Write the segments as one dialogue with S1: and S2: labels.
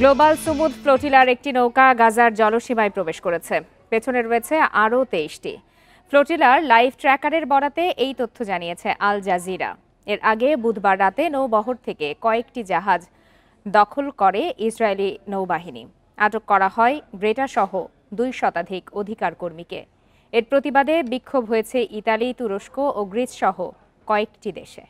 S1: Global Sumud ফ্লোটিলার একটি নৌকা গাজার জলসীমায় প্রবেশ করেছে। পেছনে রয়েছে আরও ২৩টি। ফ্লোটিলার লাইভ ট্র্যাকারের বরাতে এই তথ্য জানিয়েছে আল জাজিরা। এর আগে বুধবার রাতে নৌবহর থেকে কয়েকটি জাহাজ দখল করে ইসরায়েলি নৌবাহিনী। আটক করা হয় গ্রেটা সহ ২ শতাধিক অধিকার কর্মীকে। এর প্রতিবাদে বিক্ষোভ হয়েছে ইতালি, তুরস্ক ও গ্রিস সহ কয়েকটি দেশে।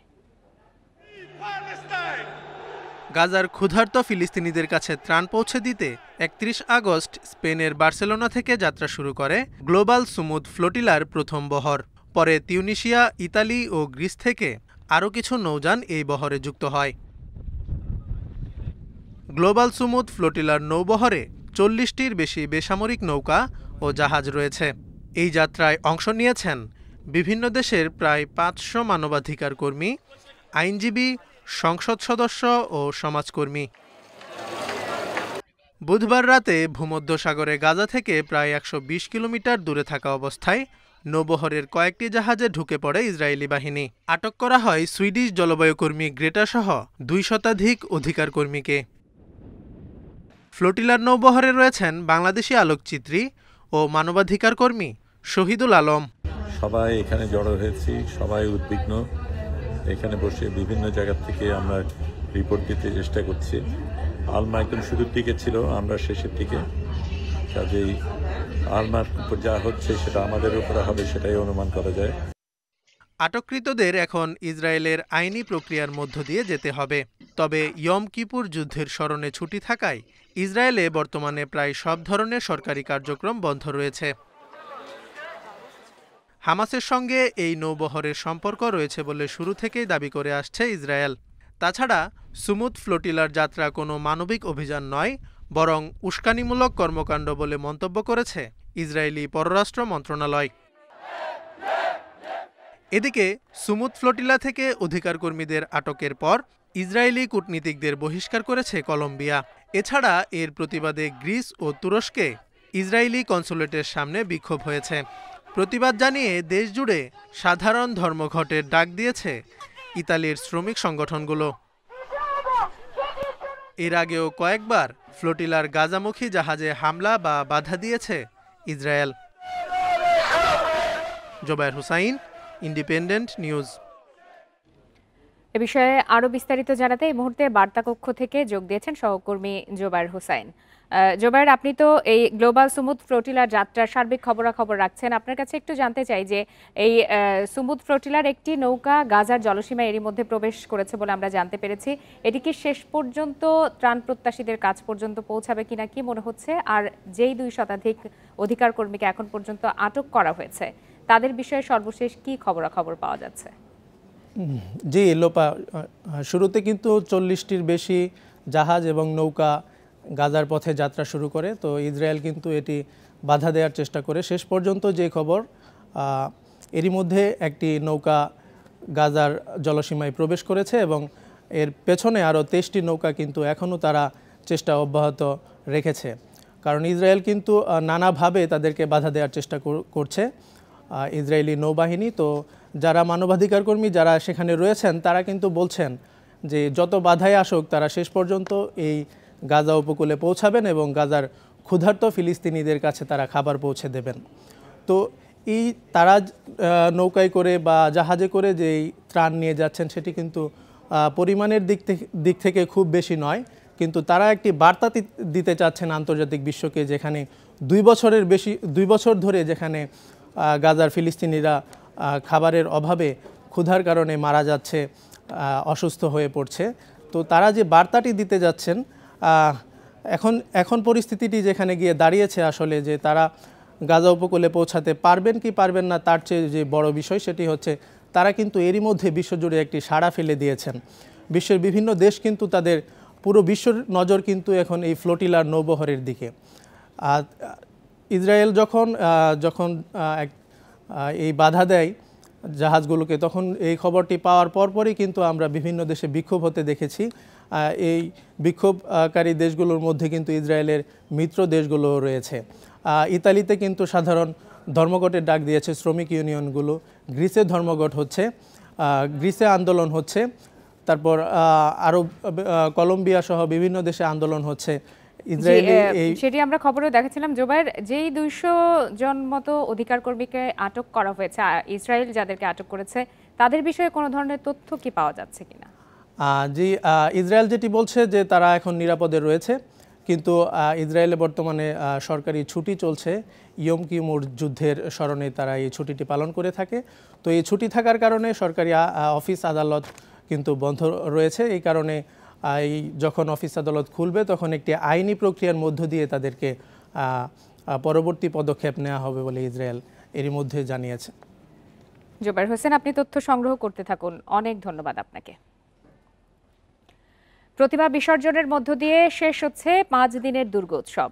S2: গাজার ক্ষুধার্ত ফিলিস্তিনিদের কাছে ত্রাণ পৌঁছে দিতে ৩১ আগস্ট স্পেনের বার্সেলোনা থেকে যাত্রা শুরু করে গ্লোবাল সুমুদ ফ্লোটিলার প্রথম বহর। পরে তিউনিসিয়া, ইতালি ও গ্রিস থেকে আরও কিছু নৌযান এই বহরে যুক্ত হয়। গ্লোবাল সুমুদ ফ্লোটিলার নৌবহরে ৪০টির বেশি বেসামরিক নৌকা ও জাহাজ রয়েছে। এই যাত্রায় অংশ নিয়েছেন বিভিন্ন দেশের প্রায় ৫০০ মানবাধিকার কর্মী, আইনজীবী, সংসদ সদস্য ও সমাজকর্মী। বুধবার রাতে ভূমধ্যসাগরে গাজা থেকে প্রায় ১২০ কিলোমিটার দূরে থাকা অবস্থায় নৌবহরের কয়েকটি জাহাজে ঢুকে পড়ে ইসরায়েলি বাহিনী। আটক করা হয় সুইডিশ জলবায়ু কর্মী গ্রেটা সহ ২ শতাধিক অধিকার কর্মীকে। ফ্লোটিলার নৌবহরে রয়েছেন বাংলাদেশি আলোকচিত্রী ও মানবাধিকার কর্মী শহীদুল আলম।
S3: সবাই এখানে জড়ো হয়েছি, সবাই উদ্বিগ্ন। এখানে বসে বিভিন্ন জায়গা থেকে আমরা রিপোর্ট দিতে চেষ্টা করছি। আলমা একদম শুরুর দিকে ছিল, আমরা শেষের দিকে। কাজেই আলমার উপর যা হচ্ছে সেটা আমাদের উপরে হবে, সেটাই অনুমান করা যায়।
S2: আটককৃতদের এখন ইসরায়েলের আইনি প্রক্রিয়ার মধ্য দিয়ে যেতে হবে। তবে ইয়ম কিপুর যুদ্ধের স্মরণে ছুটি থাকায় ইসরায়েলে বর্তমানে প্রায় সব ধরনের সরকারি কার্যক্রম বন্ধ রয়েছে। হামাসের সঙ্গে এই নৌবহরের সম্পর্ক রয়েছে বলে শুরু থেকেই দাবি করে আসছে ইসরায়েল। তাছাড়া সুমুদ ফ্লোটিলার যাত্রা কোনো মানবিক অভিযান নয়, বরং উস্কানিমূলক কর্মকাণ্ড বলে মন্তব্য করেছে ইসরায়েলি পররাষ্ট্র মন্ত্রণালয়। এদিকে সুমুদ ফ্লোটিলা থেকে অধিকার কর্মীদের আটকের পর ইসরায়েলি কূটনীতিকদের বহিষ্কার করেছে কলম্বিয়া। এছাড়া এর প্রতিবাদে গ্রিস ও তুরস্কে ইসরায়েলি কনসুলেটের সামনে বিক্ষোভ হয়েছে। প্রতিবাদ জানিয়ে দেশজুড়ে সাধারণ ধর্মঘটের ডাক দিয়েছে ইতালির শ্রমিক সংগঠনগুলো। এর আগেও কয়েকবার ফ্লোটিলার গাজামুখী জাহাজে হামলা বা বাধা দিয়েছে Israel. Zubair Hussain, Independent News.
S1: এ বিষয়ে আরও বিস্তারিত জানাতে এই মুহূর্তে বার্তা কক্ষ থেকে যোগ দিয়েছেন সহকর্মী জোবায়ের হুসাইন। জোবায়ের, আপনি তো এই গ্লোবাল সুমুদ ফ্লোটিলার যাত্রার সার্বিক খবরাখবর রাখছেন। আপনার কাছে একটু জানতে চাই যে এই সুমুদ ফ্লোটিলার একটি নৌকা গাজার জলসীমায় এরই মধ্যে প্রবেশ করেছে বলে আমরা জানতে পেরেছি। এটি কি শেষ পর্যন্ত ত্রাণ প্রত্যাশীদের কাছ পর্যন্ত পৌঁছাবে কিনা কি মনে হচ্ছে? আর যেই ২ শতাধিক অধিকার কর্মীকে এখন পর্যন্ত আটক করা হয়েছে, তাদের বিষয়ে সর্বশেষ কি খবরাখবর পাওয়া যাচ্ছে?
S4: জি লোপা, শুরুতে কিন্তু ৪০টির বেশি জাহাজ এবং নৌকা গাজার পথে যাত্রা শুরু করে। তো ইসরায়েল কিন্তু এটি বাধা দেওয়ার চেষ্টা করে। শেষ পর্যন্ত যে খবর, এরই মধ্যে একটি নৌকা গাজার জলসীমায় প্রবেশ করেছে এবং এর পেছনে আরও ২৩টি নৌকা কিন্তু এখনও তারা চেষ্টা অব্যাহত রেখেছে। কারণ ইসরায়েল কিন্তু নানাভাবে তাদেরকে বাধা দেওয়ার চেষ্টা করছে ইসরায়েলি নৌবাহিনী। তো যারা মানবাধিকার কর্মী যারা সেখানে রয়েছেন তারা কিন্তু বলছেন যে যত বাধাই আসুক তারা শেষ পর্যন্ত এই গাজা উপকূলে পৌঁছাবেন এবং গাজার ক্ষুধার্ত ফিলিস্তিনিদের কাছে তারা খাবার পৌঁছে দেবেন। তো এই তারা নৌকায় করে বা জাহাজে করে যেই ত্রাণ নিয়ে যাচ্ছেন সেটি কিন্তু পরিমাণের দিক থেকে খুব বেশি নয়, কিন্তু তারা একটি বার্তা দিতে চাচ্ছেন আন্তর্জাতিক বিশ্বকে, যেখানে ২ বছর ধরে যেখানে গাজার ফিলিস্তিনিরা খাবারের অভাবে ক্ষুধার কারণে মারা যাচ্ছে, অসুস্থ হয়ে পড়ছে। তো তারা যে বার্তাটি দিতে যাচ্ছেন, এখন পরিস্থিতিটি যেখানে গিয়ে দাঁড়িয়েছে আসলে যে তারা গাজা উপকূলে পৌঁছাতে পারবেন কি পারবেন না তার চেয়ে যে বড় বিষয় সেটি হচ্ছে তারা কিন্তু এরই মধ্যে বিশ্বজুড়ে একটি সাড়া ফেলে দিয়েছেন। বিশ্বের বিভিন্ন দেশ কিন্তু তাদের পুরো বিশ্বর নজর কিন্তু এখন এই ফ্লোটিলার নৌবহরের দিকে। ইসরায়েল যখন এই বাধা দেয় জাহাজগুলোকে, তখন এই খবরটি পাওয়ার পরপরই কিন্তু আমরা বিভিন্ন দেশে বিক্ষোভ হতে দেখেছি। এই বিক্ষোভকারী দেশগুলোর মধ্যে কিন্তু ইসরায়েলের মিত্র দেশগুলো রয়েছে। ইতালিতে কিন্তু সাধারণ ধর্মঘটের ডাক দিয়েছে শ্রমিক ইউনিয়নগুলো। গ্রিসে ধর্মঘট হচ্ছে, গ্রিসে আন্দোলন হচ্ছে। তারপর আরও কলম্বিয়া সহ বিভিন্ন দেশে আন্দোলন হচ্ছে। ইসরায়েলি এই
S1: সেটি আমরা খবরে দেখাচ্ছিলাম। জোবায়ের, যেই 200 জন মতো অধিকার কর্মীকে আটক করা হয়েছে, ইসরায়েল যাদেরকে আটক করেছে তাদের বিষয়ে কোনো ধরনের তথ্য কি পাওয়া যাচ্ছে কিনা?
S4: জি, ইসরায়েল যেটি বলছে যে তারা এখন নিরাপদে রয়েছে, কিন্তু ইসরায়েলে বর্তমানে সরকারি ছুটি চলছে। ইয়ম কিপুর যুদ্ধের স্মরণে তারা এই ছুটিটি পালন করে থাকে। তো এই ছুটি থাকার কারণে সরকারি অফিস আদালত কিন্তু বন্ধ রয়েছে। এই কারণে যখন অফিস আদালত খুলবে তখন একটি আইনি প্রক্রিয়ার মধ্য দিয়ে তাদেরকে পরবর্তী পদক্ষেপ নেওয়া হবে বলে ইসরায়েল এরই মধ্যে জানিয়েছে।
S1: জোবায়ের হোসেন, আপনি তথ্য সংগ্রহ করতে থাকুন। অনেক ধন্যবাদ আপনাকে। প্রতিমা বিসর্জনের মধ্য দিয়ে শেষ হচ্ছে 5 দিনের দুর্গোৎসব।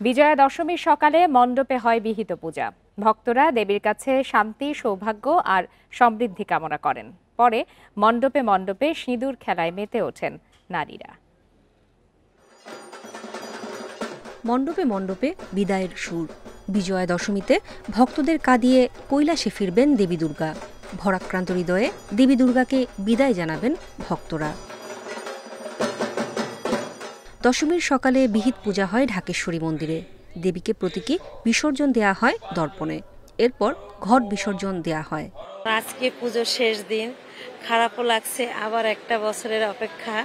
S1: বিজয়া দশমীর সকালে মণ্ডপে হয় বিহিত পূজা। ভক্তরা দেবীর কাছে শান্তি, সৌভাগ্য আর সমৃদ্ধি কামনা করেন। পরে মণ্ডপে মণ্ডপে সিঁদুর খেলায় মেতে ওঠেন নারীরা।
S5: মণ্ডপে মণ্ডপে বিদায়ের সুর। বিজয়া দশমীতে ভক্তদের কাঁদিয়ে কৈলাসে ফিরবেন দেবী দুর্গা। ভরাক্রান্ত হৃদয়ে দেবী দুর্গাকে বিদায় জানাবেন ভক্তরা। দশমীর সকালে বিহিত পূজা হয় ঢাকেশ্বরী মন্দিরে। দেবীকে প্রতীকী বিসর্জন দেয়া হয় দর্পণে। এরপর ঘট বিসর্জন দেয়া হয়।
S6: আজকে পুজোর শেষ দিন, খারাপও লাগছে, আবার একটা বছরের অপেক্ষা।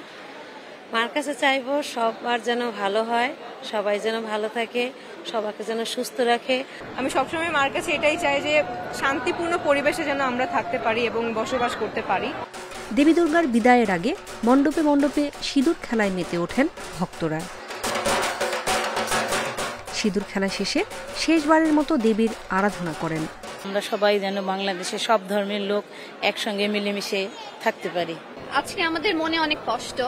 S6: মার কাছে চাইবো সবার যেন ভালো হয়, সবাই যেন ভালো থাকে, সবাইকে যেন সুস্থ রাখে।
S7: আমি সবসময় মার কাছে এটাই চাই যে শান্তিপূর্ণ পরিবেশে যেন আমরা থাকতে পারি এবং বসবাস করতে পারি।
S5: দেবী দুর্গার বিদায়ের আগে মণ্ডপে মণ্ডপে সিঁদুর খেলায় মেতে ওঠেন ভক্তরা। সিঁদুর খেলা শেষে শেষবারের মতো দেবীর আরাধনা করেন।
S6: আমরা সবাই যেন বাংলাদেশের সব ধর্মের লোক একসঙ্গে মিলেমিশে থাকতে পারি।
S8: আজকে আমাদের মনে অনেক কষ্ট,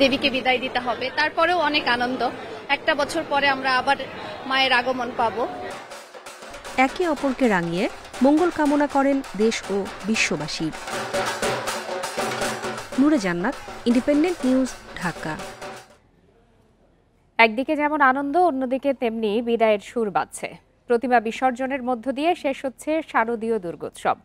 S8: দেবীকে বিদায় দিতে হবে, তারপরেও অনেক আনন্দ। একটা বছর পরে আমরা আবার মায়ের আগমন পাব।
S5: একে অপরকে রাঙিয়ে মঙ্গল কামনা করেন দেশ ও বিশ্ববাসীর। নূরে জান্নাত, ইন্ডিপেন্ডেন্ট নিউজ, ঢাকা।
S1: একদিকে যেমন আনন্দ, অন্যদিকে তেমনি বিদায়ের সুর বাজছে। প্রতিমা বিসর্জনের মধ্য দিয়ে শেষ হচ্ছে শারদীয় দুর্গোৎসব।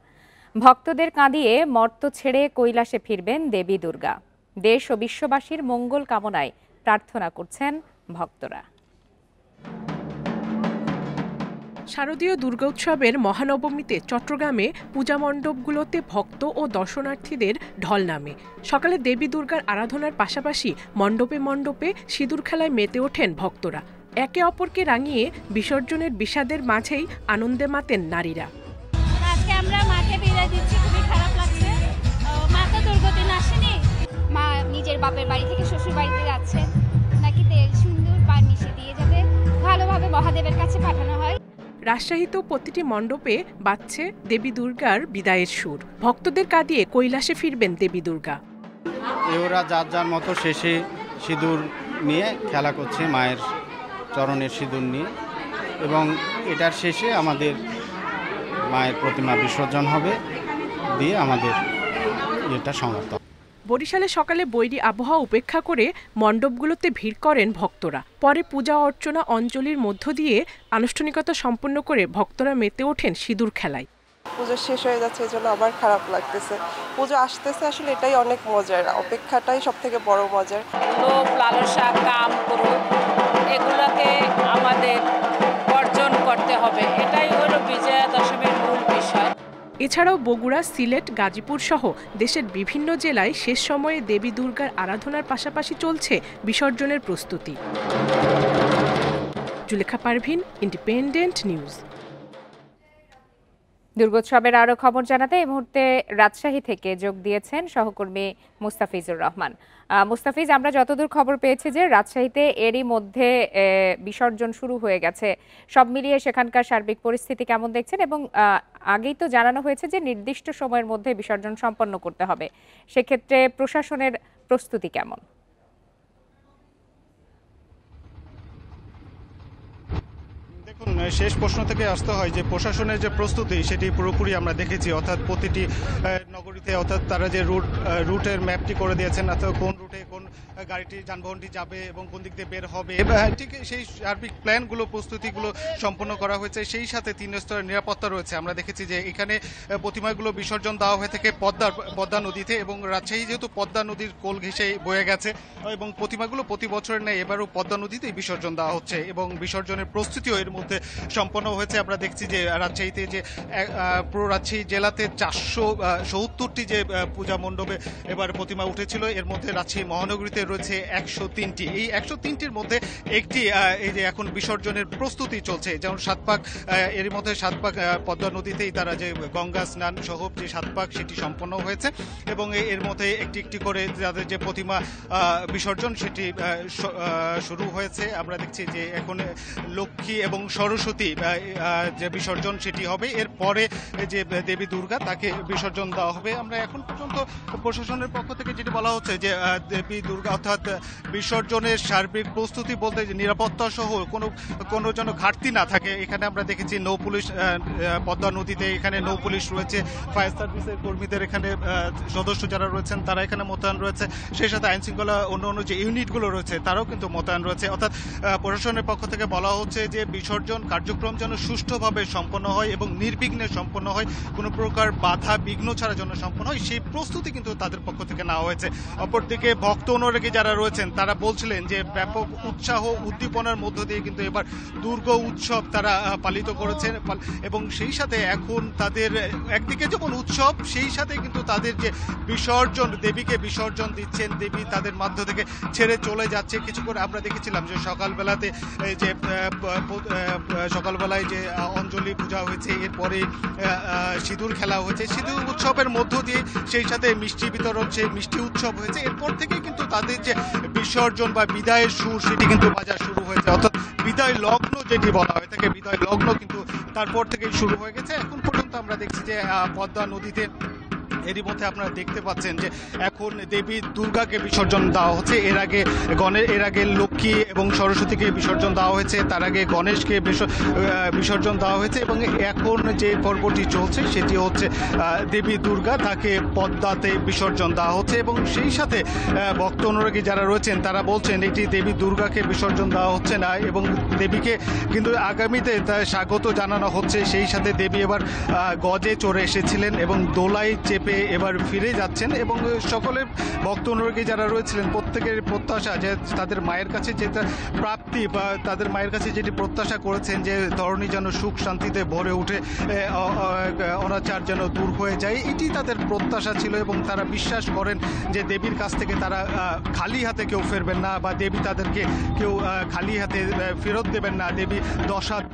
S1: ভক্তদের কাঁদিয়ে মর্ত ছেড়ে কৈলাসে ফিরবেন দেবী দুর্গা। দেশ ও বিশ্ববাসীর মঙ্গল কামনায় প্রার্থনা করছেন ভক্তরা।
S9: শারদীয় দুর্গোৎসবের মহানবমীতে চট্টগ্রামে পূজা মণ্ডপগুলোতে ভক্ত ও দর্শনার্থীদের ঢল নামে। সকালে দেবী দুর্গার আরাধনার পাশাপাশি মণ্ডপে মণ্ডপে সিঁদুর খেলায় মেতে ওঠেন ভক্তরা। একে অপরকে রাঙিয়ে বিসর্জনের বিষাদের মাঝেই আনন্দে মাতেন নারীরা।
S8: আজকে আমরা মাকে বিদায় দিচ্ছি, খুবই খারাপ লাগছে। মা তো দুর্গদিন আসেনি, মা নিজের বাপের বাড়ি থেকে শ্বশুর বাড়িতে যাচ্ছে, নাকি তেল সিঁদুর পান মিশিয়ে দিয়ে যাতে ভালোভাবে মহাদেবের কাছে পাঠানো হয়।
S9: রাজশাহীতেও প্রতিটি মণ্ডপে বাজছে দেবী দুর্গার বিদায়ের সুর। ভক্তদের কাঁদিয়ে কৈলাসে ফিরবেন দেবী দুর্গা।
S10: ওরা যার যার মতো শেষে সিঁদুর নিয়ে খেলা করছে, মায়ের চরণের সিঁদুর নিয়ে, এবং এটার শেষে আমাদের মায়ের প্রতিমা বিসর্জন হবে, দিয়ে আমাদের এটা সমাপ্ত।
S9: বরিশালে সকালে বৈরী আবহাওয়া উপেক্ষা করে মণ্ডপগুলোতে ভিড় করেন ভক্তরা। পরে পূজা অর্চনা অঞ্জলির মধ্য দিয়ে আনুষ্ঠানিকতা সম্পন্ন করে ভক্তরা মেতে ওঠেন সিঁদুর খেলায়।
S7: পুজো শেষ হয়ে যাচ্ছে, এই জন্য আবার খারাপ লাগতেছে। পুজো আসতেছে, আসলে এটাই অনেক মজার, অপেক্ষাটাই সব থেকে বড় মজার।
S6: লোভ, লালসা, কাম, ক্রোধ এগুলোকে আমাদের বর্জন করতে হবে, এটাই হলো বিজয়া দশমীর মূল বিষয়।
S9: এছাড়াও বগুড়া, সিলেট, গাজীপুর সহ দেশের বিভিন্ন জেলায় শেষ সময়ে দেবী দুর্গার আরাধনার পাশাপাশি চলছে বিসর্জনের প্রস্তুতি। Zulekha Parvin, Independent News.
S1: দুর্গোৎসবের আরো খবর জানাতে এই মুহূর্তে রাজশাহী থেকে যোগ দিয়েছেন সহকর্মী মুস্তাফিজুর রহমান। মুস্তাফিজ, আমরা যতদূর খবর পেয়েছি যে রাজশাহীতে এরই মধ্যে বিসর্জন শুরু হয়ে গেছে। সব মিলিয়ে সেখানকার সার্বিক পরিস্থিতি কেমন দেখছেন? এবং আগেই তো জানানো হয়েছে যে নির্দিষ্ট সময়ের মধ্যে বিসর্জন সম্পন্ন করতে হবে, সেক্ষেত্রে প্রশাসনের প্রস্তুতি কেমন?
S10: দেখুন, শেষ প্রশ্ন থেকে আসতে হয় যে প্রশাসনের যে প্রস্তুতি সেটি পুরোপুরি আমরা দেখেছি, অর্থাৎ প্রতিটি নগরীতে, অর্থাৎ তারা যে রুটের ম্যাপটি করে দিয়েছেন, অর্থাৎ কোন রুটে কোন
S11: গাড়িটি যানবাহনটি যাবে এবং কোন দিক দিয়ে বের হবে, ঠিক সেই সার্বিক প্ল্যানগুলো প্রস্তুতিগুলো সম্পন্ন করা হয়েছে। সেই সাথে 3 স্তরের নিরাপত্তা রয়েছে। আমরা দেখেছি যে এখানে প্রতিমাগুলো বিসর্জন দেওয়া হয়ে থাকে পদ্মা নদীতে, এবং রাজশাহী যেহেতু পদ্মা নদীর কোল ঘেঁষে বয়ে গেছে এবং প্রতিমাগুলো প্রতি বছরের নেই এবারও পদ্মা নদীতেই বিসর্জন দেওয়া হচ্ছে এবং বিসর্জনের প্রস্তুতিও এর মধ্যে সম্পন্ন হয়েছে। আমরা দেখছি যে রাজশাহীতে যে পুরো রাজশাহী জেলাতে 470টি যে পূজা মণ্ডপে এবার প্রতিমা উঠেছিল, এর মধ্যে রাজশাহী মহানগরীতে রয়েছে 103টি। এই 103টির মধ্যে একটি এই যে এখন বিসর্জনের প্রস্তুতি চলছে, যেমন 7 পাক, এর মধ্যে 7 পাক পদ্মা নদীতেই তারা যে গঙ্গা স্নান সহ যে 7 পাক সেটি সম্পন্ন হয়েছে এবং এর মধ্যে একটি একটি করে তাদের যে প্রতিমা বিসর্জন সেটি শুরু হয়েছে। আমরা দেখছি যে এখন লক্ষ্মী এবং সরস্বতী যে বিসর্জন সেটি হবে, এরপরে যে দেবী দুর্গা তাকে বিসর্জন দেওয়া হবে। আমরা এখন পর্যন্ত প্রশাসনের পক্ষ থেকে যেটি বলা হচ্ছে যে দেবী দুর্গা অর্থাৎ বিসর্জনের সার্বিক প্রস্তুতি বলতে নিরাপত্তা সহ কোনো যেন ঘাটতি না থাকে। এখানে আমরা দেখেছি নৌ পুলিশ পদ্মা নদীতে, এখানে নৌ পুলিশ রয়েছে, ফায়ার সার্ভিসের কর্মীদের এখানে সদস্য যারা রয়েছেন তারা এখানে মোতায়েন রয়েছে, সেই সাথে আইন শৃঙ্খলা অন্য যে ইউনিটগুলো রয়েছে তারাও কিন্তু মোতায়েন রয়েছে। অর্থাৎ প্রশাসনের পক্ষ থেকে বলা হচ্ছে যে বিসর্জন কার্যক্রম যেন সুষ্ঠুভাবে সম্পন্ন হয় এবং নির্বিঘ্নে সম্পন্ন হয়, কোনো প্রকার বাধা বিঘ্ন ছাড়া যেন সম্পন্ন হয়, সেই প্রস্তুতি কিন্তু তাদের পক্ষ থেকে নেওয়া হয়েছে। অপরদিকে ভক্ত অনুরাগী যারা রয়েছেন তারা বলছিলেন যে ব্যাপক উৎসাহ উদ্দীপনার মধ্য দিয়ে কিন্তু এবার দুর্গা উৎসব তারা পালিত করেছেন এবং সেই সাথে এখন তাদের একদিকে যেমন উৎসব, সেই সাথে কিন্তু তাদের যে বিসর্জন, দেবীকে বিসর্জন দিচ্ছেন, দেবী তাদের মাধ্য থেকে ছেড়ে চলে যাচ্ছে। কিছু করে আমরা দেখেছিলাম যে সকালবেলাতে যে সকালবেলায় যে অঞ্জলি পূজা হয়েছে, এরপরে সিঁদুর খেলা হয়েছে, সিঁদুর উৎসবের মধ্য দিয়ে সেই সাথে মিষ্টি বিতরণ, সেই মিষ্টি উৎসব হয়েছে। এরপর থেকে কিন্তু তাদের যে বিসর্জন বা বিদায়ের সুর সেটি কিন্তু বাজা শুরু হয়েছে, অর্থাৎ বিদায় লগ্ন যেটি বলা হয়ে থাকে, বিদায় লগ্ন কিন্তু তারপর থেকেই শুরু হয়ে গেছে। এখন পর্যন্ত আমরা দেখছি যে পদ্মা নদীতে এরই মধ্যে আপনারা দেখতে পাচ্ছেন যে এখন দেবী দুর্গাকে বিসর্জন দেওয়া হচ্ছে। এর আগে লক্ষ্মী এবং সরস্বতীকে বিসর্জন দেওয়া হয়েছে, তার আগে গণেশকে বিসর্জন দেওয়া হয়েছে এবং এখন যে পর্বটি চলছে সেটি হচ্ছে দেবী দুর্গা, তাকে পদ্মাতে বিসর্জন দেওয়া হচ্ছে এবং সেই সাথে ভক্ত অনুরাগী যারা রয়েছেন তারা বলছেন এটি দেবী দুর্গাকে বিসর্জন দেওয়া হচ্ছে না এবং দেবীকে কিন্তু আগামীতে স্বাগত জানানো হচ্ছে। সেই সাথে দেবী এবার গজে চড়ে এসেছিলেন এবং দোলায় চেপে এবার ফিরে যাচ্ছেন এবং সকলের ভক্ত অনুরাগী যারা রয়েছিলেন প্রত্যেকের প্রত্যাশা যে তাদের মায়ের কাছে যেটা প্রাপ্তি বা তাদের মায়ের কাছে যেটি প্রত্যাশা করেছেন যে ধরনী যেন সুখ শান্তিতে ভরে উঠে, অনাচার যেন দূর হয়ে যায়, এটি তাদের প্রত্যাশা ছিল এবং তারা বিশ্বাস করেন যে দেবীর কাছ থেকে তারা খালি হাতে কেউ ফিরবেন না বা দেবী তাদেরকে কেউ খালি হাতে ফেরত দেবেন না, দেবী দশাত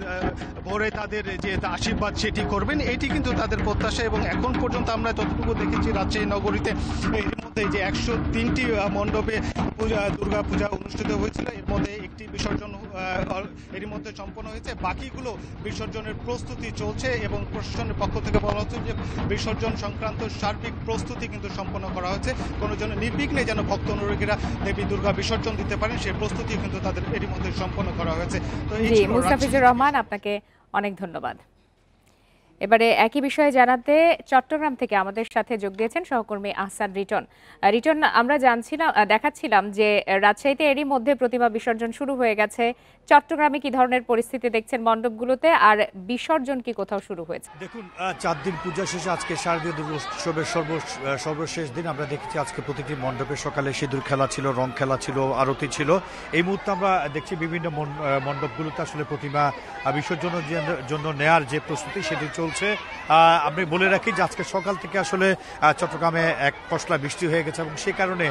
S11: ভরে তাদের যে আশীর্বাদ সেটি করবেন, এটি কিন্তু তাদের প্রত্যাশা। এবং এখন পর্যন্ত আমরা যতটুকু দেখেছি রাজশাহী নগরীতে এর মধ্যে যে 103টি মণ্ডপে দুর্গা পূজা অনুষ্ঠিত হয়েছিল, এর মধ্যে একটি বিসর্জন এর মধ্যে সম্পন্ন হয়েছে, বাকিগুলো বিসর্জনের প্রস্তুতি চলছে এবং প্রশাসনের পক্ষ থেকে বলা হচ্ছে যে বিসর্জন সংক্রান্ত সার্বিক প্রস্তুতি কিন্তু সম্পন্ন করা হয়েছে, কোনো যেন নির্বিঘ্নে যেন ভক্ত অনুরাগীরা দেবী দুর্গা বিসর্জন দিতে পারেন সেই প্রস্তুতি কিন্তু তাদের এর মধ্যে সম্পন্ন করা হয়েছে। তো এই
S1: মুস্তাফিজুর রহমান, আপনাকে অনেক ধন্যবাদ। এবারে একই বিষয়ে জানাতে চট্টগ্রাম থেকে আমাদের সাথে যোগ দিয়েছেন সহকর্মী আহসান রিটন। রিটন, আমরা দেখাচ্ছিলাম যে রাজশাহীতে এরই মধ্যে প্রতিমা বিসর্জন শুরু হয়ে গেছে, চট্টগ্রামে কি ধরনের পরিস্থিতি দেখছেন মণ্ডপগুলোতে, আর বিসর্জন কি কোথাও শুরু হয়েছে?
S12: দেখুন, 4 দিন পূজা শেষে আজকে শারদীয় দুর্গোৎসবের সর্বশেষ দিন। আমরা দেখেছি আজকে প্রতিটি মণ্ডপে সকালে সিঁদুর খেলা ছিল, রং খেলা ছিল, আরতি ছিল। এই মুহূর্তে আমরা দেখছি বিভিন্ন মণ্ডপগুলোতে আসলে প্রতিমা বিসর্জনের জন্য নেয়ার যে প্রস্তুতি সেটি চলছে। আমি বলে রাখি যে আজকে সকাল থেকে আসলে চট্টগ্রামে এক পশলা বৃষ্টি হয়ে গেছে এবং সে কারণে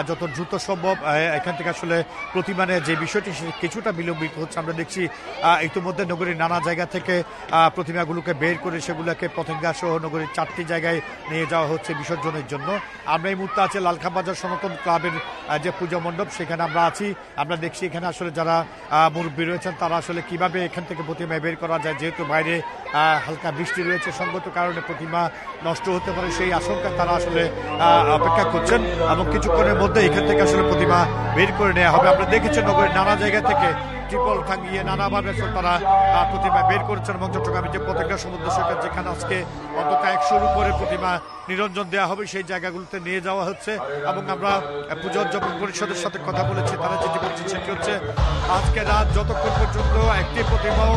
S12: যত দ্রুত সম্ভব এখান থেকে আসলে প্রতিমানে যে বিষয়টি কিছুটা বিলম্বিত হচ্ছে। আমরা দেখছি ইতিমধ্যে নগরীর নানা জায়গা থেকে প্রতিমাগুলোকে বের করে সেগুলোকে পতেঙ্গা সহ নগরীর 4টি জায়গায় নিয়ে যাওয়া হচ্ছে বিসর্জনের জন্য। আমরা এই মুহূর্তে আছি লালখাবাজার সনাতন ক্লাবের যে পূজা মণ্ডপ, সেখানে আমরা আছি। আমরা দেখছি এখানে আসলে যারা মুরব্বী রয়েছেন তারা আসলে কিভাবে এখান থেকে প্রতিমা বের করা যায়, যেহেতু বাইরে হালকা বৃষ্টি রয়েছে, সঙ্গত কারণে প্রতিমা নষ্ট হতে পারে সেই আশঙ্কা তারা আসলে অপেক্ষা করছেন এবং কিছুক্ষণের মধ্যে এখান থেকে আসলে প্রতিমা বের করে নেওয়া হবে। আমরা দেখেছি নগরের নানা জায়গা থেকে ট্রিপল টাঙিয়ে নানাভাবে তারা প্রতিমা বের করেছেন এবং চট্টগ্রামের যে পতেঙ্গা সমুদ্র সৈকত যেখানে আজকে অন্তত 100-র উপরে প্রতিমা নিরঞ্জন দেওয়া হবে সেই জায়গাগুলোতে নিয়ে যাওয়া হচ্ছে। এবং আমরা পুজো উদযাপন পরিষদের সাথে কথা বলেছি, তারা যেটি বলছেন সেটি হচ্ছে আজকে রাত যতক্ষণ পর্যন্ত একটি প্রতিমাও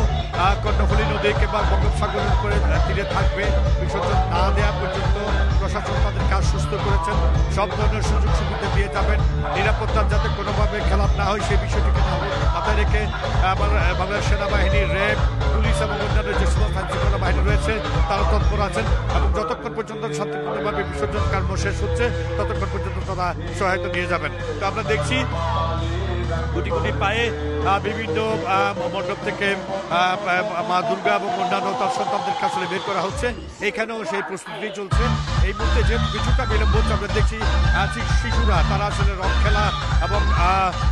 S12: কর্ণফুলী নদী কিংবা বঙ্গোপসাগরের উপরে তীরে থাকবে, বিসর্জন না দেওয়া পর্যন্ত প্রশাসন তাদের কাজ সুস্থ করেছেন। সব ধরনের সুযোগ সুবিধা দিয়ে যাবেন, নিরাপত্তার যাতে কোনোভাবে খেলাপ না হয় সেই বিষয়টিকে মাথায় রেখে বাংলাদেশ সেনাবাহিনী, র্যাব, পুলিশ এবং অন্যান্য যে সমস্ত আইনশৃঙ্খলা বাহিনী রয়েছে তারা তৎপর আছেন এবং যতক্ষণ পর্যন্ত শান্তিপূর্ণভাবে বিসর্জন কর্ম শেষ হচ্ছে ততক্ষণ পর্যন্ত তারা সহায়তা নিয়ে যাবেন। তো আমরা দেখছি গুটি গুটি পায়ে বিভিন্ন মণ্ডপ থেকে মা দুর্গা এবং অন্যান্য তার সন্তানদের কাছে বের করা হচ্ছে। এখানেও সেই প্রস্তুতি চলছে। এই মুহূর্তে যে কিছুটা বিলম্ব হচ্ছে আমরা দেখছি শিশুরা তারা আসলে রং খেলা এবং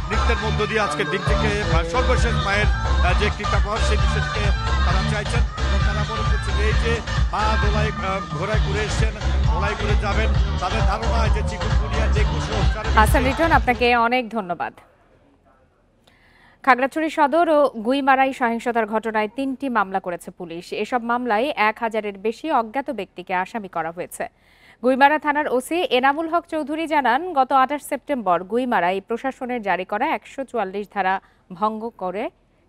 S12: নৃত্যের মধ্য দিয়ে আজকের দিনটিকে সর্বশেষ মায়ের যে কৃতজ্ঞতা সেই বিষয়টিকে তারা চাইছেন এবং তারা মনে করছেন এই যে মা দোলায় ঘোড়ায় ঘুরে এসছেন, দোলায় ঘুরে যাবেন, তাদের ধারণা যে চিকুনগুনিয়া যে কুসংস্কার।
S1: হাসান রিটন, আপনাকে অনেক ধন্যবাদ। খাগড়াছড়ি সদর ও গুইমারাই সহিংসতার ঘটনায় 3টি মামলা করেছে পুলিশ। এসব মামলায় 1000-এর বেশি অজ্ঞাত ব্যক্তিকে আসামি করা হয়েছে। গুইমারা থানার ওসি এনামুল হক চৌধুরী জানান, গত 28 সেপ্টেম্বর গুইমারাই প্রশাসনের জারি করা 144 ধারা ভঙ্গ করে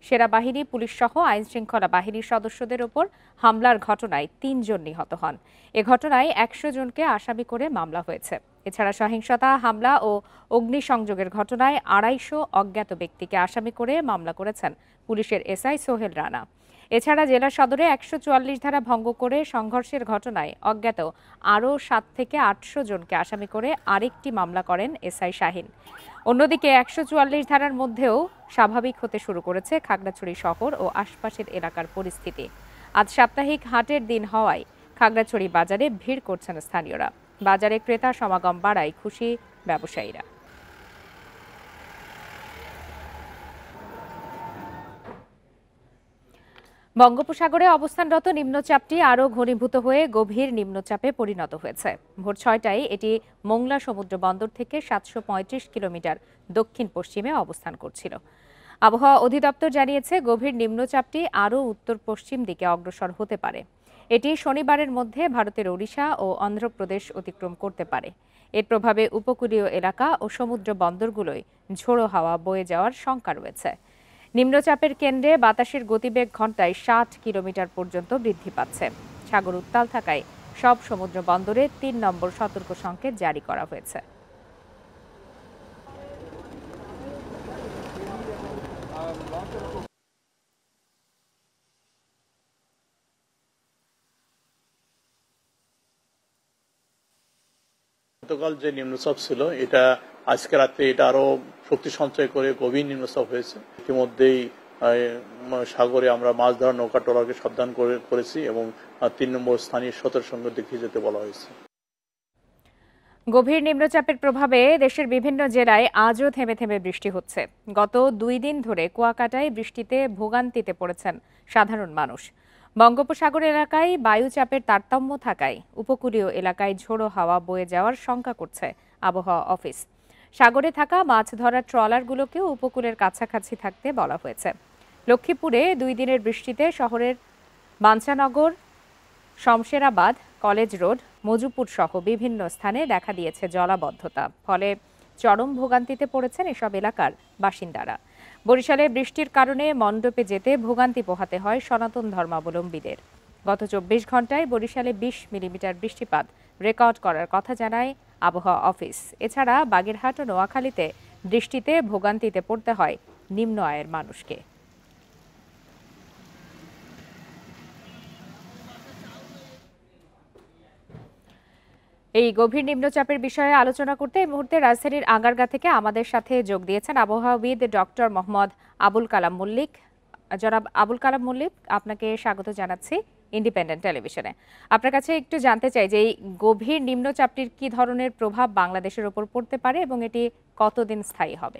S1: সেনাবাহিনী, পুলিশ সহ আইনশৃঙ্খলা বাহিনীর সদস্যদের ওপর হামলার ঘটনায় 3 জন নিহত হন। এ ঘটনায় 100 জনকে আসামি করে মামলা হয়েছে। এছাড়া সহিংসতা, হামলা ও অগ্নিসংযোগের ঘটনায় 250 অজ্ঞাত ব্যক্তিকে আসামি করে মামলা করেছেন পুলিশের এসআই সোহেল রানা। এছাড়া জেলা সদরে 144 ধারা ভঙ্গ করে সংঘর্ষের ঘটনায় অজ্ঞাত আরও 7 থেকে 800 জনকে আসামি করে আরেকটি মামলা করেন এসআই শাহিন। অন্যদিকে 144 ধারার মধ্যেও স্বাভাবিক হতে শুরু করেছে খাগড়াছড়ি শহর ও আশপাশের এলাকার পরিস্থিতি। আজ সাপ্তাহিক হাটের দিন হওয়ায় খাগড়াছড়ি বাজারে ভিড় করছেন স্থানীয়রা। বাজারে ক্রেতা সমাগম বাড়ায় খুশি ব্যবসায়ীরা। বঙ্গোপসাগরে অবস্থানরত নিম্নচাপটি আরও ঘনীভূত হয়ে গভীর নিম্নচাপে পরিণত হয়েছে। ভোর 6টায় এটি মোংলা সমুদ্র বন্দর থেকে 735 কিলোমিটার দক্ষিণ পশ্চিমে অবস্থান করছিল। আবহাওয়া অধিদপ্তর জানিয়েছে, গভীর নিম্নচাপটি আরও উত্তর পশ্চিম দিকে অগ্রসর হতে পারে। এটি শনিবারের মধ্যে ভারতের ওড়িশা ও অন্ধ্রপ্রদেশ অতিক্রম করতে পারে। এর প্রভাবে উপকূলীয় এলাকা ও সমুদ্র বন্দরগুলোয় ঝোড়ো হাওয়া বয়ে যাওয়ার শঙ্কা রয়েছে। নিম্নচাপের কেন্দ্রে বাতাসের গতিবেগ ঘন্টায় 60 কিলোমিটার পর্যন্ত বৃদ্ধি পাচ্ছে। সাগর উত্তাল থাকায় সব সমুদ্র বন্দরে 3 নম্বর সতর্ক সংকেত জারি করা হয়েছে।
S13: গতকাল যে নিম্নচাপ ছিল এটা আজকে রাতে এটা আরো শক্তি সঞ্চয় করে গভীর নিম্নচাপ হয়েছে। ইতিমধ্যেই সাগরে আমরা মাছ ধরা নৌকা ট্রলারকে সাবধান করেছি এবং 3 নম্বর স্থানীয় সতর্ক সংকেত দেখিয়ে যেতে বলা হয়েছে।
S1: গভীর নিম্নচাপের প্রভাবে দেশের বিভিন্ন জেলায় আজও থেমে থেমে বৃষ্টি হচ্ছে। গত 2 দিন ধরে কুয়াকাটায় বৃষ্টিতে ভোগান্তিতে পড়েছেন সাধারণ মানুষ। বঙ্গোপসাগর এলাকায় বায়ুচাপের তারতম্য থাকায় উপকূলীয় এলাকায় ঝোড়ো হাওয়া বয়ে যাওয়ার শঙ্কা করছে আবহাওয়া অফিস। সাগরে থাকা মাছ ধরার ট্রলারগুলোকেও উপকূলের কাছাকাছি থাকতে বলা হয়েছে। লক্ষ্মীপুরে 2 দিনের বৃষ্টিতে শহরের বাঞ্ছানগর, শমশেরাবাদ, কলেজ রোড, মজুপুর সহ বিভিন্ন স্থানে দেখা দিয়েছে জলাবদ্ধতা। ফলে চরম ভোগান্তিতে পড়েছেন এসব এলাকার বাসিন্দারা। বরিশালে বৃষ্টির কারণে মণ্ডপে যেতে ভোগান্তি পোহাতে হয় সনাতন ধর্মাবলম্বীদের। গত 24 ঘন্টায় বরিশালে 20 মিলিমিটার বৃষ্টিপাত রেকর্ড করার কথা জানায় আবহাওয়া অফিস। এছাড়া বাগেরহাট ও নোয়াখালীতে বৃষ্টিতে ভোগান্তিতে পড়তে হয় নিম্ন আয়ের মানুষকে। এই গভীর নিম্নচাপের বিষয়ে আলোচনা করতে এই মুহূর্তে রাজধানীর আগারগাঁ থেকে আমাদের সাথে যোগ দিয়েছেন আবহাওয়াবিদ ডক্টর মোহাম্মদ আবুল কালাম মল্লিক। জনাব আবুল কালাম মল্লিক, আপনাকে স্বাগত জানাচ্ছি ইন্ডিপেন্ডেন্ট টেলিভিশনে। আপনার কাছে একটু জানতে চাই যে এই গভীর নিম্নচাপটির কি ধরনের প্রভাব বাংলাদেশের উপর পড়তে পারে এবং এটি কতদিন স্থায়ী হবে?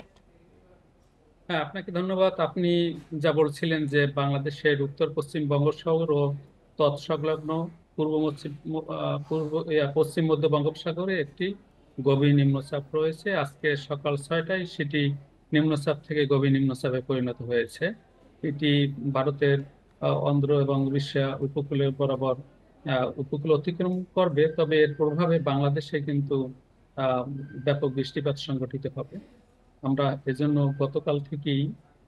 S14: হ্যাঁ, আপনাকে ধন্যবাদ। আপনি যা বলছিলেন যে বাংলাদেশের উত্তর পশ্চিম বঙ্গোপসাগর ও তৎসংলগ্ন পশ্চিম মধ্য বঙ্গোপসাগরে একটি গভীর নিম্নচাপ রয়েছে। আজকে সকাল 6টায় সেটি নিম্নচাপ থেকে গভীর নিম্নচাপে পরিণত হয়েছে। এটি ভারতের অন্ধ্র এবং উড়িষ্যা উপকূলের বরাবর উপকূল অতিক্রম করবে, তবে এর প্রভাবে বাংলাদেশে কিন্তু ব্যাপক বৃষ্টিপাত সংঘটিত হবে। আমরা এজন্য গতকাল থেকেই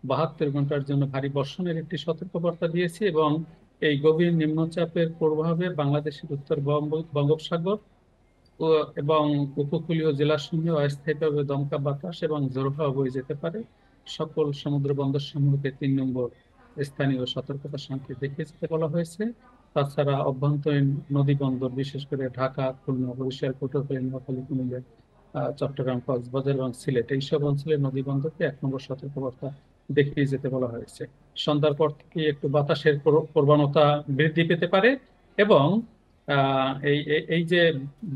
S14: 72 ঘন্টার জন্য ভারী বর্ষণের একটি সতর্কবার্তা দিয়েছি এবং এই গভীর নিম্নচাপের প্রভাবে বাংলাদেশের উত্তর বঙ্গোপসাগর এবং উপকূলীয় জেলাসমূহে অস্থায়ীভাবে দমকা বাতাস এবং ঝোড়ো হাওয়া বয়ে যেতে পারে। সকল সমুদ্র বন্দর সমূহকে 3 নম্বর স্থানীয় সতর্কতা সংকেত দেখিয়ে যেতে বলা হয়েছে। তাছাড়া অভ্যন্তরীণ নদী বন্দর, বিশেষ করে ঢাকা, খুলনা, বরিশাল, পটুয়াখালী, নোয়াখালী, কুমিল্লা, চট্টগ্রাম, কক্সবাজার এবং সিলেট এইসব অঞ্চলের নদী বন্দরকে 1 নম্বর সতর্কবার্তা দেখিয়ে যেতে বলা হয়েছে। সন্ধ্যার পর থেকে একটু বাতাসের প্রবণতা বৃদ্ধি পেতে পারে এবং এই যে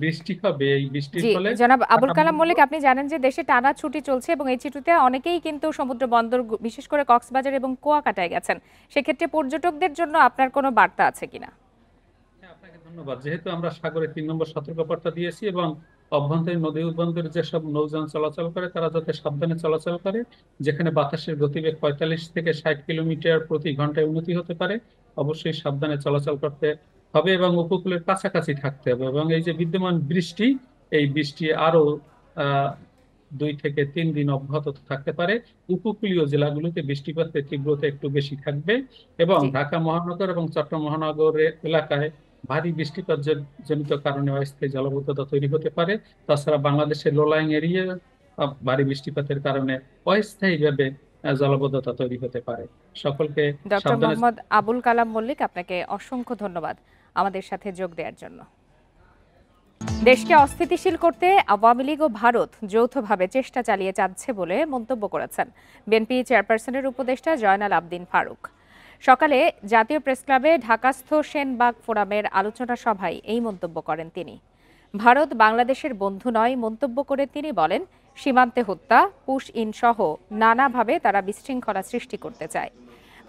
S14: বৃষ্টি হবে, এই বৃষ্টির ফলে
S1: জনাব আবুল কালাম মল্লিক, আপনি জানেন যে দেশে টানা ছুটি চলছে এবং এই ছুটিতে অনেকেই কিন্তু সমুদ্র বন্দর, বিশেষ করে কক্সবাজার এবং কুয়াকাটায় গেছেন। সেক্ষেত্রে পর্যটকদের জন্য আপনার কোনো বার্তা আছে কিনা?
S14: আপনাকে ধন্যবাদ। যেহেতু আমরা সাগরে 3 নম্বর সতর্কবার্তা দিয়েছি এবং অভ্যন্তরীণ নদী বন্দরে যেসব নৌযান চলাচল করে তারা যাতে সাবধানে চলাচল করে, যেখানে বাতাসের গতিবেগ 45 থেকে 60 কিলোমিটার প্রতি ঘন্টায় উন্নতি হতে পারে, অবশ্যই সাবধানে চলাচল করতে হবে এবং উপকূলের কাছাকাছি থাকতে হবে। এবং এই যে বিদ্যমান বৃষ্টি, এই বৃষ্টি আরো 2 থেকে 3 দিন অব্যাহত থাকতে পারে। উপকূলীয় জেলাগুলোতে বৃষ্টিপাতের তীব্রতা একটু বেশি থাকবে এবং ঢাকা মহানগর এবং চট্টগ্রাম মহানগরের এলাকায় ভারী বৃষ্টিপাত জনিত কারণে অস্থায়ী জলাবদ্ধতা তৈরি হতে পারে। তাছাড়া বাংলাদেশের লো লাইং এরিয়া ভারী বৃষ্টিপাতের কারণে অস্থায়ীভাবে জলাবদ্ধতা তৈরি হতে পারে। সকলকে
S1: ডক্টর মোহাম্মদ আবুল কালাম মল্লিক, আপনাকে অসংখ্য ধন্যবাদ আমাদের সাথে যোগ দেওয়ার জন্য। দেশকে অস্থিতিশীল করতে আওয়ামী লীগ ও ভারত যৌথভাবে চেষ্টা চালিয়ে যাচ্ছে বলে মন্তব্য করেছেন বিএনপি চেয়ারপারসনের উপদেষ্টা জয়নাল আবদিন ফারুক। সকালে জাতীয় প্রেসক্লাবে ঢাকাস্থ সেনবাগ ফোরামের আলোচনা সভায় এই মন্তব্য করেন তিনি। ভারত বাংলাদেশের বন্ধু নয় মন্তব্য করে তিনি বলেন, সীমান্তে হত্যা, পুশ ইন সহ নানাভাবে তারা বিশৃঙ্খলা সৃষ্টি করতে চায়।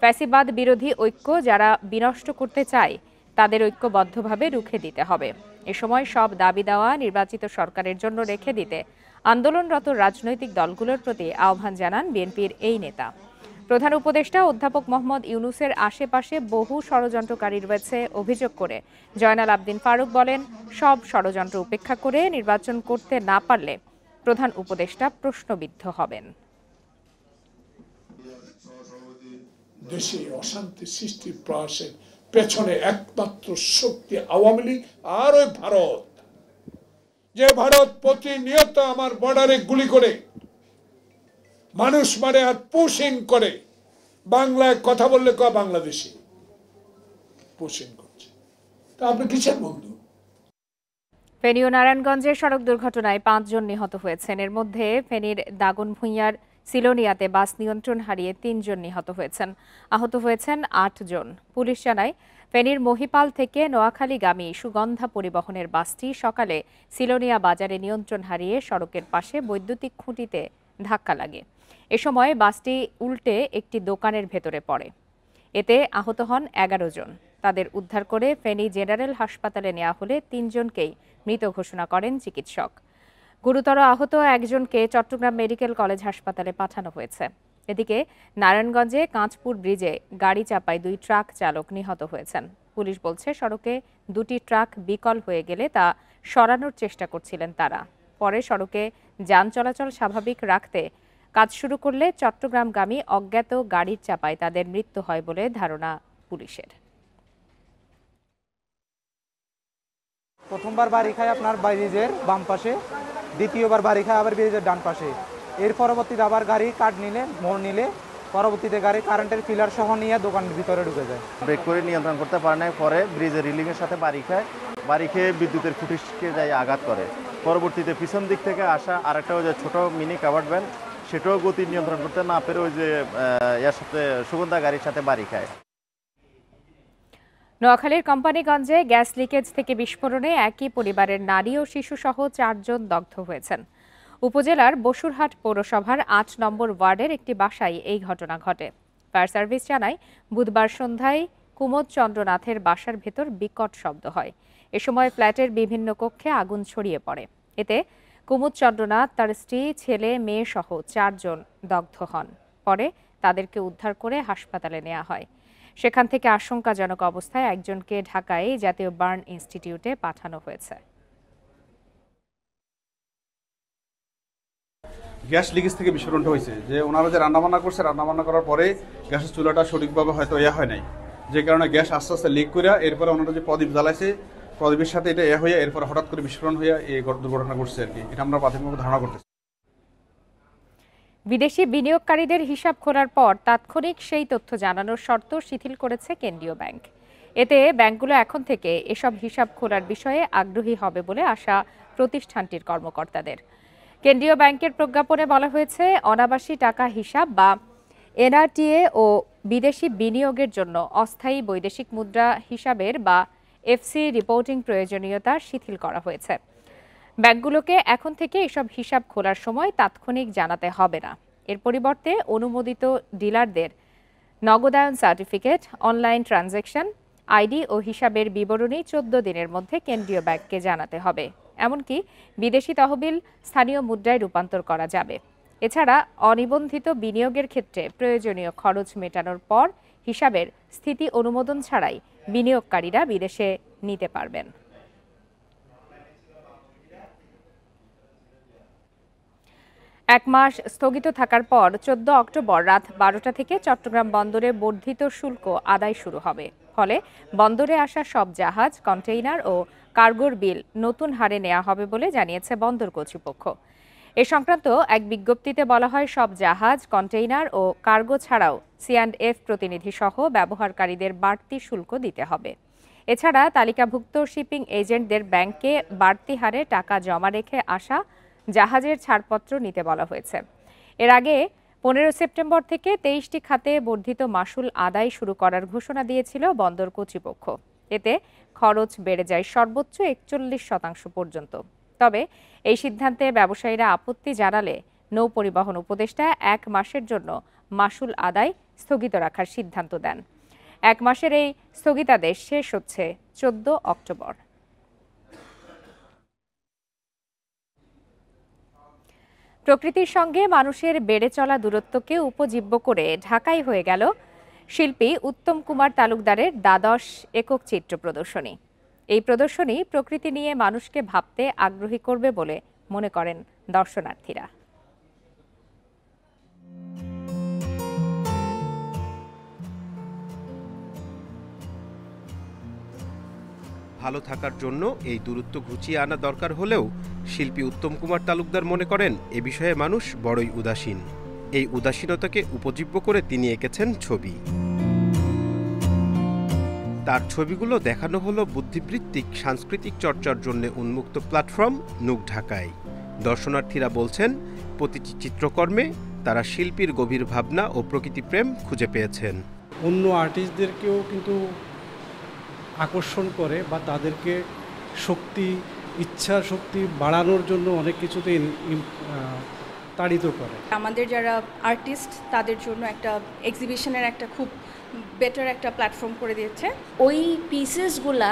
S1: ফ্যাসিবাদ বিরোধী ঐক্য যারা বিনষ্ট করতে চায় তাদের ঐক্যবদ্ধভাবে রুখে দিতে হবে। এ সময় সব দাবি দেওয়া নির্বাচিত সরকারের জন্য রেখে দিতে আন্দোলনরত রাজনৈতিক দলগুলোর প্রতি আহ্বান জানান বিএনপির এই নেতা। প্রধান উপদেষ্টা অধ্যাপক মোহাম্মদ ইউনূসের আশেপাশে বহু ষড়যন্ত্রকারী রয়েছে অভিযোগ করে জয়নাল আবদিন ফারুক বলেন, সব ষড়যন্ত্র উপেক্ষা করে নির্বাচন করতে না পারলে প্রধান উপদেষ্টা প্রশ্নবিদ্ধ হবেন।
S15: দেশে অশান্তি সৃষ্টির প্রয়াসের পেছনে একমাত্র শক্তি আওয়ামী লীগ আর ওই ভারত, যে ভারত প্রতিনিয়ত আমার বর্ডারে গুলি করে মানুষ মারে আর পুশিং করে। বাংলায় কথা বললে কয় বাংলাদেশি পুশিং করছে। তা আপনি কিসের বন্ধু?
S1: ফেনী ও নারায়ণগঞ্জের সড়ক দুর্ঘটনায় 5 জন নিহত হয়েছেন। এর মধ্যে ফেনীর দাগনভূঞার সিলোনিয়াতে বাস নিয়ন্ত্রণ হারিয়ে 3 জন নিহত হয়েছেন। আহত হয়েছেন 8 জন। পুলিশ জানায়, ফেনীর মহিপাল থেকে নোয়াখালীগামী সুগন্ধা পরিবহনের বাসটি সকালে সিলোনিয়া বাজারে নিয়ন্ত্রণ হারিয়ে সড়কের পাশে বৈদ্যুতিক খুঁটিতে ধাক্কা লাগে। এ সময় বাসটি উল্টে একটি দোকানের ভেতরে পড়ে। এতে আহত হন 11 জন। তাদের উদ্ধার করে ফেনী জেনারেল হাসপাতালে নেওয়া হলে 3 জনকেই মৃত ঘোষণা করেন চিকিৎসক। গুরুতর আহত একজনকে চট্টগ্রাম মেডিকেল কলেজ হাসপাতালে পাঠানো হয়েছে। এদিকে নারায়ণগঞ্জে কাঁচপুর ব্রিজে গাড়ি চাপায় 2 ট্রাক চালক নিহত হয়েছেন। পুলিশ বলছে, সড়কে 2টি ট্রাক বিকল হয়ে গেলে তা সরানোর চেষ্টা করছিলেন তারা। পরে সড়কে যান চলাচল স্বাভাবিক রাখতে কাজ শুরু করলে চট্টগ্রামগামী অজ্ঞাত গাড়ির চাপায় তাদের মৃত্যু হয় বলে ধারণা পুলিশের।
S16: প্রথমবার বাড়ি খায় আপনার ব্রিজের বাম পাশে, দ্বিতীয়বার বাড়ি খায় আবার ব্রিজের ডান পাশে। এর পরবর্তীতে আবার গাড়ি কাট নিলে, মোড় নিলে, পরবর্তীতে গাড়ি কারেন্টের পিলার সহ নিয়ে দোকানের ভিতরে ঢুকে যায়।
S17: ব্রেক করে নিয়ন্ত্রণ করতে পারে না, পরে ব্রিজের রিলিংয়ের সাথে বাড়ি খায়, বাড়ি খেয়ে বিদ্যুতের খুঁটিকে যায় আঘাত করে। পরবর্তীতে পিছন দিক থেকে আসা আরেকটা ওই যে ছোট মিনি কাভার্ড ভ্যান, সেটাও গতি নিয়ন্ত্রণ করতে না পেরে ওই যে এর সাথে সুগন্ধা গাড়ির সাথে বাড়ি খায়।
S1: নোয়াখালীর কোম্পানিগঞ্জে গ্যাস লিকেজ থেকে বিস্ফোরণে একই পরিবারের নারী ও শিশুসহ 4 জন দগ্ধ হয়েছেন। উপজেলার বসুরহাট পৌরসভার 8 নম্বর ওয়ার্ডের একটি বাসায় এই ঘটনা ঘটে। ফায়ার সার্ভিস জানায়, বুধবার সন্ধ্যায় কুমোদ চন্দ্রনাথের বাসার ভেতর বিকট শব্দ হয়। এ সময় ফ্ল্যাটের বিভিন্ন কক্ষে আগুন ছড়িয়ে পড়ে। এতে কুমুদ চন্দ্রনাথ, তার স্ত্রী, ছেলে, মেয়ে সহ 4 জন দগ্ধ হন। পরে তাদেরকে উদ্ধার করে হাসপাতালে নেওয়া হয়। সেখান থেকে আশঙ্কাজনক অবস্থায় একজনকে ঢাকায় জাতীয় বার্ন ইনস্টিটিউটে পাঠানো হয়েছে।
S18: গ্যাস লিকেজ থেকে বিস্ফোরণটা হয়েছে, যে ওনারা যে রান্নাবান্না করছে, রান্নাবান্না করার পরে গ্যাসের চুলাটা সঠিকভাবে হয়তো হয় নাই, যে কারণে গ্যাস আস্তে আস্তে লিক করে এরপরে ওনারা যে প্রদীপ জ্বালাইছে, প্রদীপের সাথে এটা হয়ে এরপর হঠাৎ করে বিস্ফোরণ হয়ে এই দুর্ঘটনা ঘটছে আর কি। এটা আমরা প্রাথমিকভাবে ধারণা করতেছি।
S1: বিদেশি বিনিয়োগকারীদের হিসাব খোলার পর তাৎক্ষণিক সেই তথ্য জানানোর শর্ত শিথিল করেছে কেন্দ্রীয় ব্যাংক। এতে ব্যাংকগুলো এখন থেকে এসব হিসাব খোলার বিষয়ে আগ্রহী হবে বলে আশা প্রতিষ্ঠানটির কর্মকর্তাদের। কেন্দ্রীয় ব্যাংকের প্রজ্ঞাপনে বলা হয়েছে, অনাবাসী টাকা হিসাব বা এনআরটিএ ও বিদেশি বিনিয়োগের জন্য অস্থায়ী বৈদেশিক মুদ্রা হিসাবের বা এফসি রিপোর্টিং প্রয়োজনীয়তা শিথিল করা হয়েছে। ব্যাংকগুলোকে এখন থেকে এসব হিসাব খোলার সময় তাৎক্ষণিক জানাতে হবে না। এর পরিবর্তে অনুমোদিত ডিলারদের নগদায়ন সার্টিফিকেট, অনলাইন ট্রানজ্যাকশন আইডি ও হিসাবের বিবরণী 14 দিনের মধ্যে কেন্দ্রীয় ব্যাংককে জানাতে হবে। এমনকি বিদেশি তহবিল স্থানীয় মুদ্রায় রূপান্তর করা যাবে। এছাড়া অনিবন্ধিত বিনিয়োগের ক্ষেত্রে প্রয়োজনীয় খরচ মেটানোর পর হিসাবের স্থিতি অনুমোদন ছাড়াই বিনিয়োগকারীরা বিদেশে নিতে পারবেন। এক মাস স্থগিত থাকার পর 14 অক্টোবর রাত 12টা থেকে চট্টগ্রাম বন্দরে বর্ধিত শুল্ক আদায় শুরু হবে। ফলে বন্দরে আসা সব জাহাজ, কন্টেইনার ও কার্গোর বিল নতুন হারে নেওয়া হবে বলে জানিয়েছে বন্দর কর্তৃপক্ষ। এ সংক্রান্ত এক বিজ্ঞপ্তিতে বলা হয়, সব জাহাজ, কন্টেইনার ও কার্গো ছাড়াও C&F প্রতিনিধি সহ ব্যবহারকারীদের বাড়তি শুল্ক দিতে হবে। এছাড়া তালিকাভুক্ত শিপিং এজেন্টদের ব্যাংকে বাড়তি হারে টাকা জমা রেখে আসা জাহাজের ছাড়পত্র নিতে বলা হয়েছে। এর আগে 15 সেপ্টেম্বর থেকে 23টি খাতে বর্ধিত মাশুল আদায় শুরু করার ঘোষণা দিয়েছিল বন্দর কর্তৃপক্ষ। এতে খরচ বেড়ে যায় সর্বোচ্চ 41% পর্যন্ত। তবে এই সিদ্ধান্তে ব্যবসায়ীরা আপত্তি জানালে নৌ পরিবহন উপদেষ্টা 1 মাসের জন্য মাশুল আদায় স্থগিত রাখার সিদ্ধান্ত দেন। 1 মাসের এই স্থগিতাদেশ শেষ হচ্ছে 14 অক্টোবর। প্রকৃতির সঙ্গে মানুষের বেড়ে চলা দূরত্বকে উপজীব্য করে ঢাকায় হয়ে গেল শিল্পী উত্তম কুমার তালুকদারের দ্বাদশ একক চিত্র প্রদর্শনী। এই প্রদর্শনী প্রকৃতি নিয়ে মানুষকে ভাবতে আগ্রহী করবে বলে মনে করেন দর্শনার্থীরা।
S19: ভালো থাকার জন্য এই দূরত্ব ঘুচিয়ে আনা দরকার হলেও শিল্পী উত্তম কুমার তালুকদার মনে করেন এ বিষয়ে মানুষ বড়ই উদাসীন। এই উদাসীনতাকে উপজীব্য করে তিনি এঁকেছেন ছবি। তার ছবিগুলো দেখানো হলো বুদ্ধিবৃত্তিক সাংস্কৃতিক চর্চার জন্য উন্মুক্ত প্ল্যাটফর্ম নুক ঢাকায়। দর্শনার্থীরা বলছেন, প্রতিটি চিত্রকর্মে তারা শিল্পীর গভীর ভাবনা ও প্রকৃতিপ্রেম খুঁজে পেয়েছেন।
S20: অন্য আর্টিস্টদেরকেও কিন্তু আকর্ষণ করে বা তাদেরকে ইচ্ছা শক্তি বাড়ানোর জন্য অনেক কিছুতে তাড়িত করে।
S21: আমাদের যারা আর্টিস্ট তাদের জন্য একটা এক্সিবিশনের একটা খুব বেটার একটা প্ল্যাটফর্ম করে দিয়েছে।
S22: ওই পিসেসগুলা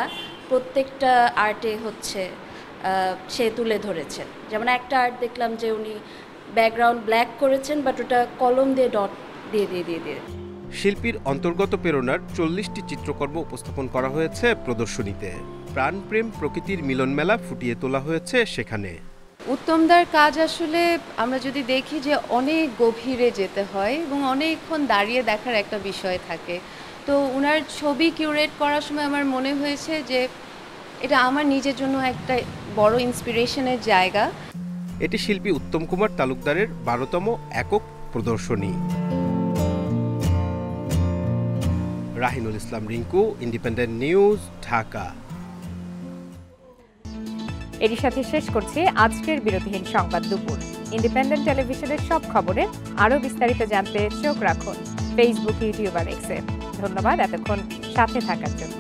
S22: প্রত্যেকটা আর্টে হচ্ছে সে তুলে ধরেছেন। যেমন একটা আর্ট দেখলাম যে উনি ব্যাকগ্রাউন্ড ব্ল্যাক করেছেন, বাট ওটা কলম দিয়ে ডট দিয়ে
S19: শিল্পীর অন্তর্গত প্রেরণার 40টি চিত্রকর্ম উপস্থাপন করা হয়েছে প্রদর্শনীতে। প্রাণপ্রেম প্রকৃতির মিলন মেলা ফুটিয়ে তোলা হয়েছে সেখানে।
S23: উত্তমদার কাজ আসলে আমরা যদি দেখি যে অনেক গভীরে যেতে হয় এবং অনেকক্ষণ দাঁড়িয়ে দেখার একটা বিষয় থাকে। তো ওনার ছবি কিউরেট করার সময় আমার মনে হয়েছে যে এটা আমার নিজের জন্য একটা বড় ইন্সপিরেশনের জায়গা।
S19: এটি শিল্পী উত্তম কুমার তালুকদারের 12তম একক প্রদর্শনী। রাহিনুল ইসলাম রিঙ্কু, ইন্ডিপেন্ডেন্ট নিউজ, ঢাকা।
S1: এরই সাথে শেষ করছি আজকের বিরতিহীন সংবাদ দুপুর। ইন্ডিপেন্ডেন্ট টেলিভিশনের সব খবরে আরও বিস্তারিত জানতে চোখ রাখুন ফেসবুক, ইউটিউব আর এক্সে। ধন্যবাদ এতক্ষণ সাথে থাকার জন্য।